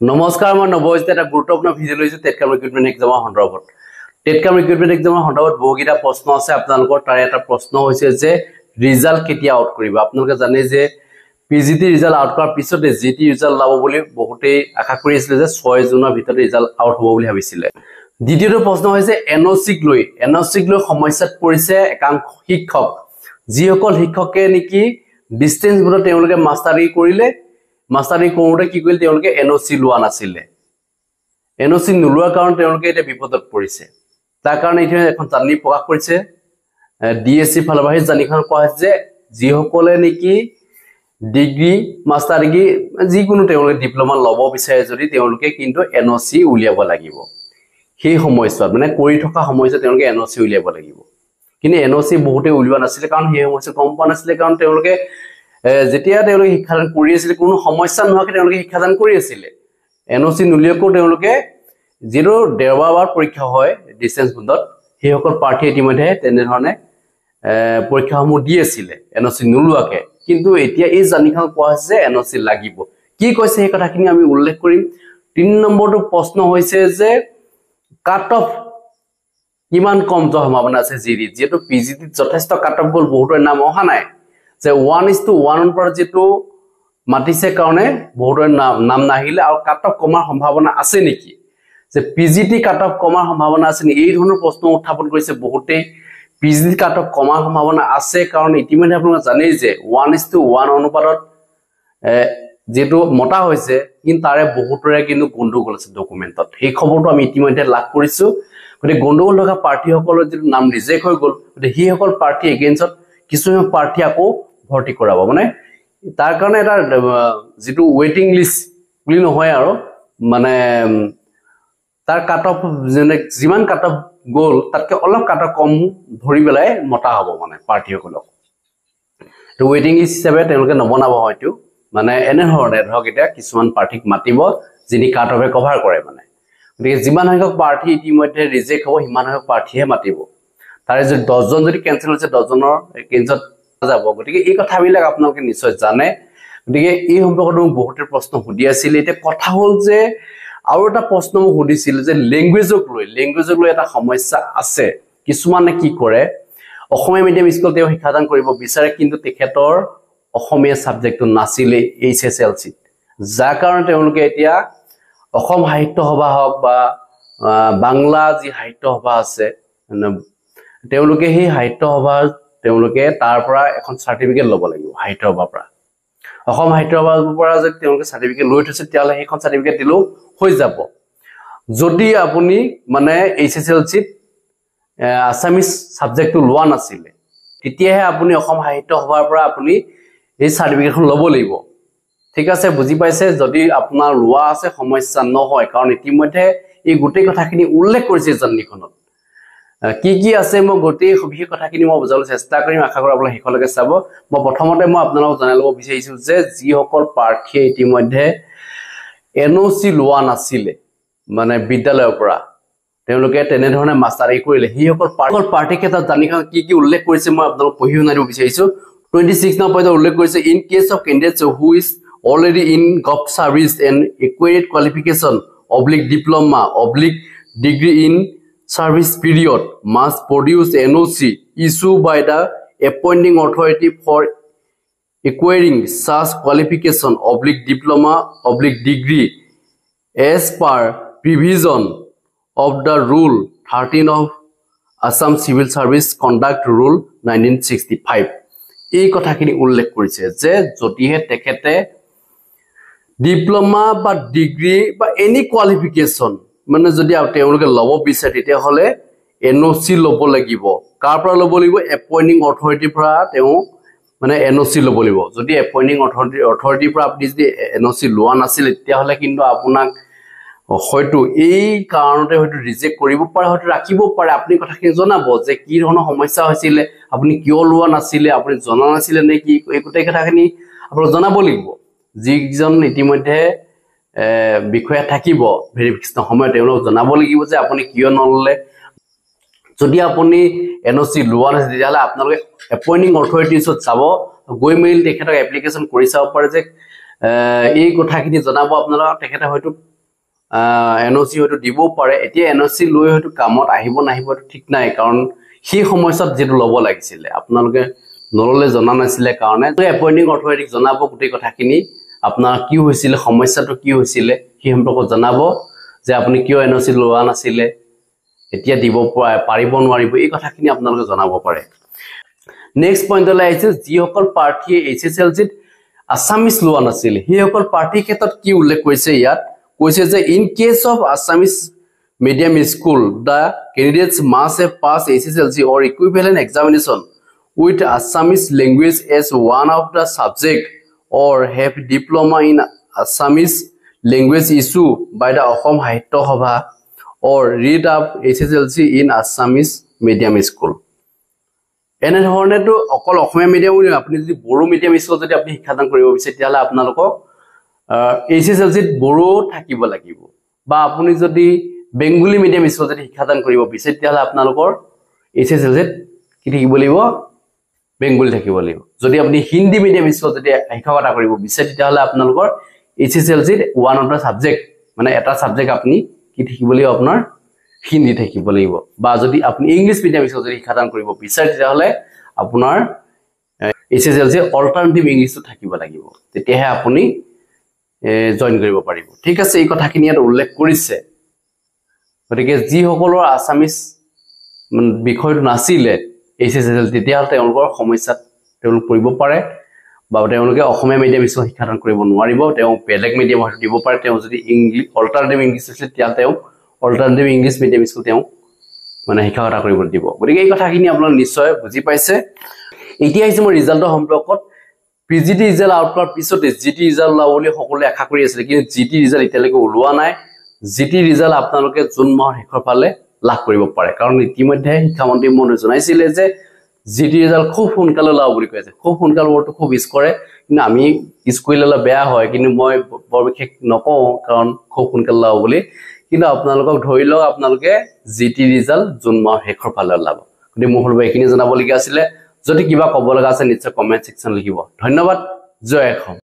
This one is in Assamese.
নমস্কাৰ মই নৱজিত এটা গুৰুত্বপূৰ্ণ ভিডিঅ লৈছো টেটকাম ৰিক্ৰুটমেণ্ট এক্সামৰ সন্দৰ্ভত টেটকাম ৰিক্ৰুটমেণ্ট এক্সামৰ সন্দৰ্ভত বহুকেইটা প্ৰশ্ন আছে আপোনালোকৰ তাৰে এটা প্ৰশ্ন হৈছে যে ৰিজাল্ট কেতিয়া আউট কৰিব আপোনালোকে জানে যে পিজিটি ৰিজাল্ট আউট কৰাৰ পিছতে জিটি ৰিজাল্ট লাভ বুলি বহুতেই আশা কৰি আছিল যে 6 জুনৰ ভিতৰত ৰিজাল্ট আউট হ'ব বুলি ভাবিছিল দ্বিতীয়টো প্ৰশ্ন হৈছে এনঅসিক লৈ সমস্যাত পৰিছে একাংশ শিক্ষক যিসকল শিক্ষকে নেকি ডিসটেন্স বোৰ্ডত তেওঁলোকে মাষ্টাৰি কৰিলে মাষ্টাৰি কৰোতে কি কৰিল তেওঁলোকে এনঅসি লোৱা নাছিলে এনঅসি নোলোৱাৰ কাৰণ তেওঁলোকে এটা বিপদত পৰিছে তাৰ কাৰণে এতিয়া এখন জাননী প্ৰকাশ কৰিছে ডিএসসি ফালবাহি জানিখন কোৱা হৈছে যে যিসকলে নেকি ডিগ্ৰী মাষ্টাৰ ডিগ্ৰী যিকোনো তেওঁলোকে ডিপ্লোমা ল'ব বিচাৰে যদি তেওঁলোকে কিন্তু এনঅসি উলিয়াব লাগিব সেই সময়ছোৱাত মানে কৰি থকা সময়ছোৱাত তেওঁলোকে এনঅসি উলিয়াব লাগিব কিন্তু এনঅসি বহুতে উলিওৱা নাছিলে কাৰণ সেই সময়ছোৱাত কম পোৱা নাছিলে কাৰণ তেওঁলোকে যেতিয়া তেওঁলোকে শিক্ষাদান কৰি আছিল কোনো সমস্যা নোহোৱাকৈ তেওঁলোকে শিক্ষাদান কৰি আছিল এনঅসি নুলিয়াকো তেওঁলোকে যেটো দেওবাৰ পৰীক্ষা হয় ডিসটেন্স বোৰ্ডত সেইসকল প্ৰাৰ্থী ইতিমধ্যে তেনেধৰণে পৰীক্ষাসমূহ দি আছিল এনঅসি নুলুৱাকে কিন্তু এতিয়া এই জানিখন কোৱা হৈছে এনঅসি লাগিব কি কৈছে এই কথাখিনি আমি উল্লেখ কৰিম 3 নম্বৰটো প্ৰশ্ন হৈছে যে কাট অফ কিমান কম যোৱাৰ সম্ভাৱনা আছে জিডি যেটো পিজিটি যথেষ্ট কাট অফ গল বহুতৰ নাম অহা নাই যে 1:1 ৰ যেটো মাটিছে কাৰণে বহুতৰ নাম নাহিলে আৰু কাট অফ কমাৰ সম্ভাৱনা আছে নেকি যে পিজিটি কাট অফ কমাৰ সম্ভাৱনা আছে নি এই ধৰণৰ প্ৰশ্ন উত্থাপন কৰিছে বহুতে পিজিটি কাট অফ কমাৰ সম্ভাৱনা আছে কাৰণ ইতিমধ্যে আপোনালোকে জানে যে 1:1 অনুপাতত যেটো মতা হৈছে কিন্তু তাৰে বহুতৰে কিন্তু গণ্ডগোল আছে ডকুমেন্টত এই খবৰটো আমি ইতিমধ্যে লাভ কৰিছো গতে গণ্ডগোল থকা প্ৰাৰ্থীসকলৰ যেটো নাম ৰিজেক্ট হৈ গল গতে হিসকল প্ৰাৰ্থী এগেইনষ্টত কিছুমান প্ৰাৰ্থী আকৌ ভৰ্তি কৰাব মানে তাৰ কাৰণে এটা যেটো ওয়েটিং লিষ্ট বুলি নহয় আৰু মানে তাৰ কাট অফ যিমান কাট অফ গল তাতকে অলপ কাট অফ কম ধৰি বেলাই মতা হ'ব মানে প্ৰাৰ্থীসকলক তো ওয়েটিং লিষ্ট হিচাপে তেওঁলোকে নবনাব হয়তো মানে এনে ধৰণে ধৰক এটা কিছুমান প্ৰাৰ্থীক মাতিব যিনি কাট অফে কভাৰ কৰে মানে গতিকে যিমান সংখ্যক প্ৰাৰ্থী ইতিমধ্যে ৰিজেক্ট হ'ব সিমান সংখ্যক প্ৰাৰ্থীহে মাতিব তাৰে যদি 10 জন যদি কেনসেল হৈছে 10 জনৰ কেনসেল যাব গতিকে এই কথাবিলাক আপোনালোকে নিশ্চয় জানে গতিকে এই সম্পৰ্কত বহুতে প্ৰশ্ন সুধি আছিল এটা কথা হল যে আৰু এটা প্ৰশ্ন মোক সুধিছিল যে ল্যাঙ্গুৱেজক লৈ এটা সমস্যা আছে কিছুমানে কি কৰে অসমীয়া মিডিয়াম স্কুল তেওঁ শিক্ষাদান কৰিব বিচাৰে কিন্তু তেখেতৰ অসমীয়া সাবজেক্টটো নাছিলে এইচএসএলসি যাৰ কাৰণে তেওঁলোকে এতিয়া অসম সাহিত্য সভা হওক বা বাংলা যি সাহিত্য সভা আছে তেওঁলোকে সেই সাহিত্য সভাৰ তেওঁলোকে তাৰ পৰা এখন সাৰ্টিফিকেট ল'ব লাগিব সাহিত্য সভাৰ পৰা অসম সাহিত্য সভাৰ পৰা যদি তেওঁলোকে সাৰ্টিফিকেট লৈ থৈছে তেতিয়ালে সেইখন সাৰ্টিফিকেট দিলেও হৈ যাব যদি আপুনি মানে এইচএসএলসি আসামিজ সাবজেক্টটো লোৱা নাছিলে তেতিয়াহে আপুনি অসম সাহিত্য সভাৰ পৰা আপুনি এই সাৰ্টিফিকেটখন ল'ব লাগিব ঠিক আছে বুজি পাইছে যদি আপোনাৰ লোৱা আছে সমস্যা নহয় কাৰণ ইতিমধ্যে এই গোটেই কথাখিনি উল্লেখ কৰিছে জাননীখনত কি আছে মই গোটেই সবিশেষ কথাখিনি মই বুজাবলৈ চেষ্টা কৰিম আশা কৰো আপোনালোকে হেকলৈকে চাব মই প্ৰথমতে মই আপোনালোকক জনাই ল'ব বিচাৰিছো যে যিসকল প্ৰাৰ্থী ইতিমধ্যে এনঅসি লোৱা নাছিলে মানে বিদ্যালয়ৰ পৰা তেওঁলোকে তেনে ধৰণে মাষ্টাৰি কৰিলে হিসকল প্ৰাৰ্থী ক্ষেত্ৰত জানিখন কি উল্লেখ কৰিছে মই আপোনালোকক পঢ়ি শুনাই দিব বিচাৰিছো 26 নম্বৰ উল্লেখ কৰিছে in case of candidates who is already in gov service and equivalent qualification diploma degree in service period must produce NOC issued by the appointing authority for acquiring such qualification diploma degree as per provision of the rule 13 of Assam Civil Service Conduct Rule 1965 এই কথাখিনি উল্লেখ কৰিছে যে যদিহে তেখেতে ডিপ্লোমা বা ডিগ্ৰী বা এনি কোৱালিফিকেশন মানে যদি তেওঁলোকে ল'ব বিচাৰে তেতিয়া হলে এনঅসি ল'ব লাগিব কাৰ পৰা ল'ব লাগিব এপইন্টিং অথৰিটিৰ পৰা তেওঁ মানে এনঅসি ল'ব লাগিব যদি এপইন্টিং অথৰিটিৰ পৰা আপুনি যদি এনঅসি লোৱা নাছিল তেতিয়া হলে কিন্তু আপোনাক হয়তো এই কাৰণতে হয়তো ৰিজেক্ট কৰিব পাৰে হয়তো ৰাখিব পাৰে আপুনি কথাখিনি জনাব যে কি ধৰণৰ সমস্যা হৈছিল আপুনি কিয় লোৱা নাছিল আপুনি জনা নাছিল নে কি এই গোটেই কথাখিনি আপুনি জনাব লাগিব যিজন ইতিমধ্যে বিষয়া থাকিব ভেৰিফিকেশন সময়ত তেওঁলোক জনাব লাগিব যে আপুনি কিয় নললে যদি আপুনি এনঅসি লোৱা নাছিল তেতিয়াহলে আপোনালোকে এপইন্টিং অথৰিটিছত যাব গৈ মেইল তেখেতক এপ্লিকেশন কৰি চাব পাৰে যে এই কথাখিনি জনাব আপোনালোক তেখেতে হয়তো এনঅ'চি হয়তো দিবও পাৰে এতিয়া এনঅ'চি লৈ হয়তো কামত আহিব নাহিব ঠিক নাই কাৰণ সেই সময়ত যেটো ল'ব লাগিছিলে আপোনালোকে নললে জনা নাছিলে কাৰণে এপইণ্টিং অথৰিটিক জনাব গোটেই কথাখিনি আপোনাৰ কি হৈছিল সমস্যাটো কি হৈছিল কি সম্পৰ্কত জনাব যে আপুনি কিয় এনঅ'চি লোৱা নাছিলে এতিয়া দিব পাৰিব নোৱাৰিব এই কথাখিনি আপোনালোকে জনাব পাৰে নেক্সট পইণ্টলৈ আহিছে যিসকল প্ৰাৰ্থীয়ে এইচএছএলচিত আছামিজ লোৱা নাছিল সেইসকল প্ৰাৰ্থীৰ ক্ষেত্ৰত কি উল্লেখ কৰিছে ইয়াত কৈছে যে in case of Assamese medium school the candidates must have passed SSLC or equivalent examination with Assamese language as one of the subject or have diploma in Assamese language issued by the Assam Sahitya Sabha or read up SSLC in Assamese medium school এনে ধৰণেটো অকল অসমীয়া মিডিয়াম আপুনি যদি বড়ো মিডিয়াম স্কুল যদি আপুনি শিক্ষাদান কৰিব বিচাৰে তেতিয়ালে আপোনালোকক এইচএছএলচিত বড়ো থাকিব লাগিব বা আপুনি যদি বেঙ্গলী মিডিয়াম স্কুল যদি শিক্ষাদান কৰিব বিচাৰে তেতিয়ালে আপোনালোকৰ এইচএছএলচিত কি থাকিব লাগিব বেঙ্গলী থাকিব লাগিব যদি আপুনি হিন্দী মিডিয়াম স্কুল যদি শিক্ষকতা কৰিব বিচাৰে তেতিয়ালে আপোনালোকৰ এইচএছএলচিত ওয়ান অফ দা সাবজেক্ট মানে এটা সাবজেক্ট আপুনি কি থাকিব লাগিব আপোনাৰ হিন্দী থাকিব লাগিব বা যদি আপুনি ইংলিশ মিডিয়াম স্কুল যদি শিক্ষাদান কৰিব বিচাৰে তেতিয়ালে আপোনাৰ এইচএছএলচি অল্টাৰনেটিভ ইংলিশ থাকিব লাগিব তেতিয়াহে আপুনি জয়েন কৰিব পাৰিব ঠিক আছে এই কথাখিনি ইয়াত উল্লেখ কৰিছে গতিকে যি সকলৰ আছামিজ বিষয়টো নাছিলে এইচএছএল তেতিয়ালে তেওঁলোকৰ সমস্যাত তেওঁলোক পৰিব পাৰে বা তেওঁলোকে অসমীয়া মিডিয়াম স্কুল শিক্ষাদান কৰিব নোৱাৰিব তেওঁ বেলেগ মিডিয়াম হয়তো দিব পাৰে তেওঁ যদি ইংলিশ অল্টাৰনেটিভ ইংলিশ আছে তেতিয়ালে তেওঁ অল্টাৰনেটিভ ইংলিশ মিডিয়াম স্কুল তেওঁ মানে শিক্ষাদান কৰিব দিব গতিকে এই কথাখিনি আপোনালোকে নিশ্চয় বুজি পাইছে এতিয়া আহিছে মোৰ ৰিজাল্টৰ সম্পৰ্কত পিজিটি ৰিজাল্ট আউট কৰাৰ পিছতে জিটি ৰিজাল্ট ওলাব বুলি সকলোৱে আশা কৰি আছিল কিন্তু জিটি ৰিজাল্ট এতিয়ালৈকে ওলোৱা নাই জিটি ৰিজাল্ট আপোনালোকে জুন মাহৰ শেষৰ ফালে লাভ কৰিব পাৰে কাৰণ ইতিমধ্যে শিক্ষামন্ত্ৰী মহোদয়ে জনাইছিলে যে জিটি ৰিজাল্ট খুব সোনকালে ওলাব বুলি কৈছে খুব সোনকালে ওৰটো খুব ইছ কৰে কিন্তু আমি ইছ কৰিলে বেয়া হয় কিন্তু মই বৰ বিশেষ নকওঁ কাৰণ খুব সোনকালে ওলাব বুলি কিন্তু আপোনালোকক ধৰি লওক আপোনালোকে জিটি ৰিজাল্ট জুন মাহৰ শেষৰ ফালে ওলাব গতিকে মোৰ হল এইখিনি জনাবলগীয়া আছিল যদি কিবা ক'ব লগা আছে নিশ্চয় কমেন্ট সেকশন লিখিব ধন্যবাদ জয় অসম